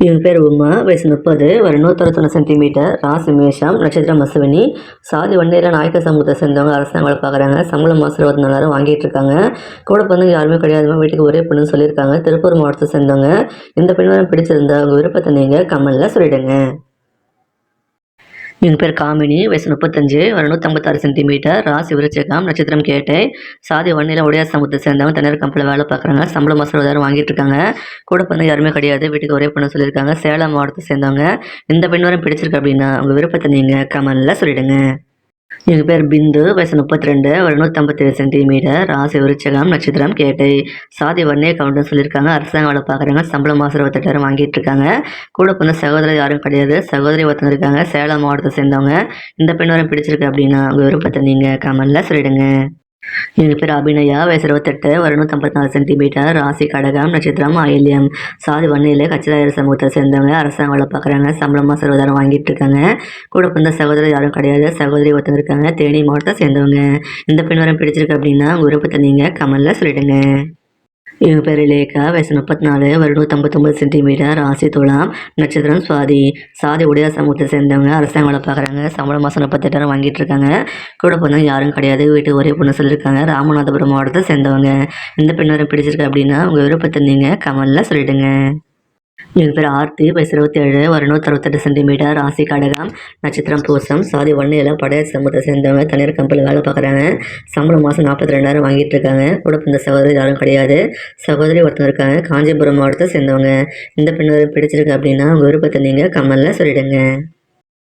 இவங்க பேர் உமா, வயசு 30, ஒரு 161 சென்டிமீட்டர், ராசி மேஷம், நட்சத்திரம் அஸ்வினி, சாதி வன்னியர் நாயக்க சமூகத்தை சேர்ந்தவங்க. அரசாங்க வேலை பார்க்குறாங்க. சம்பளம் மாதம் 24,000 வாங்கிட்டு இருக்காங்க. கூட பிறந்தவங்க யாருமே கிடையாதுமா, வீட்டுக்கு ஒரே பொண்ணுன்னு சொல்லியிருக்காங்க. திருப்பூர் மாவட்டத்தை சேர்ந்தவங்க. இந்த பெண்மணி பிடிச்சிருந்தா உங்கள் விருப்பத்தை நீங்கள் கமெண்ட்ல சொல்லிடுங்க. இவங்க பேர் காமினி, வயசு 35, ஒரு 156 சென்டிமீட்டர், ராசி விருச்சிகம், நட்சத்திரம் கேட்டை, சாதி வன்னியில் உடையார் சமூகத்தை சேர்ந்தவங்க. தனியார் கம்பெனியில் வேலை பார்க்குறாங்க. சம்பளம் மாதம் 20,000 வாங்கிட்டு இருக்காங்க. கூட பிறந்தவங்க யாருமே கிடையாது, வீட்டுக்கு ஒரே பொண்ணு சொல்லியிருக்காங்க. சேலம் மாவட்டத்தை சேர்ந்தவங்க. இந்த பெண் வரை பிடிச்சிருக்கு அப்படின்னா உங்கள் விருப்பத்தை நீங்கள் கமெண்ட்ல சொல்லிடுங்க. இவங்க பேர் பிந்து, வயசு 32, ஒரு 157 சென்டிமீட்டர், ராசி விருச்சிகம், நட்சத்திரம் கேட்டை, சாதி வன்னிய கவுண்டர்னு சொல்லியிருக்காங்க. அரசாங்க வேலை பார்க்குறாங்க. சம்பளம் மாதம் 28,000 வாங்கிட்டு இருக்காங்க. கூட பிறந்த சகோதரர் யாரும் கிடையாது, சகோதரி ஒருத்தங்க இருக்காங்க. சேலம் மாவட்டத்தை சேர்ந்தவங்க. இந்த பெண் வரை பிடிச்சிருக்கு அப்படின்னா உங்கள் விருப்பத்தை நீங்கள் கமெண்ட்ல சொல்லிடுங்க. இவங்க பேர் அபிநயா, வயசு 28, ஒரு 154 சென்டிமீட்டர், ராசி கடகம், நட்சத்திரம் ஆயில்யம், சாதி வன்னியில் கச்சிராயர் சமூகத்தை சேர்ந்தவங்க. அரசாங்க வேலை பார்க்குறாங்க. சம்பளமாக 60,000 வாங்கிட்டு இருக்காங்க. கூட பிறந்த சகோதரர் யாரும் கிடையாது, சகோதரி ஒருத்தங்க இருக்காங்க. தேனி மாவட்டத்தை சேர்ந்தவங்க. இந்த பெண் வரை பிடிச்சிருக்கு அப்படின்னா உங்கள் விருப்பத்தை நீங்கள் கமெண்ட்ல சொல்லிடுங்க. இவங்க பேர் லேகா, வயசு 34, ஒரு 159 சென்டிமீட்டர், ராசி துலாம், நட்சத்திரம் சுவாதி, சாதி உடையார் சமூகத்தை சேர்ந்தவங்க. அரசாங்க வேலை பார்க்குறாங்க. சம்பளம் மாதம் 38,000 வாங்கிட்டு இருக்காங்க. கூட பிறந்தவங்க யாரும் கிடையாது, வீட்டுக்கு ஒரே பொண்ணு சொல்லியிருக்காங்க. ராமநாதபுரம் மாவட்டத்தை சேர்ந்தவங்க. இந்த பெண் வரை பிடிச்சிருக்கு அப்படின்னா உங்கள் விருப்பத்தை நீங்கள் கமெண்ட்ல சொல்லிடுங்க. இவங்க பேர் ஆர்த்தி, வயசு 27, ஒரு 168 சென்டிமீட்டர், ராசி கடகம், நட்சத்திரம் பூசம், சாதி வன்னியில் படையார் சமூகத்தை சேர்ந்தவங்க. தனியார் கம்பெனியில் வேலை பார்க்குறாங்க. சம்பளம் மாதம் 42,000 வாங்கிட்டு இருக்காங்க. கூட பிறந்த சகோதரி யாரும் கிடையாது, சகோதரி ஒருத்தர் இருக்காங்க. காஞ்சிபுரம் மாவட்டத்தை சேர்ந்தவங்க. இந்த பெண் பிடிச்சிருக்கு அப்படின்னா உங்கள் விருப்பத்தை நீங்கள் கமெண்ட்ல சொல்லிடுங்க.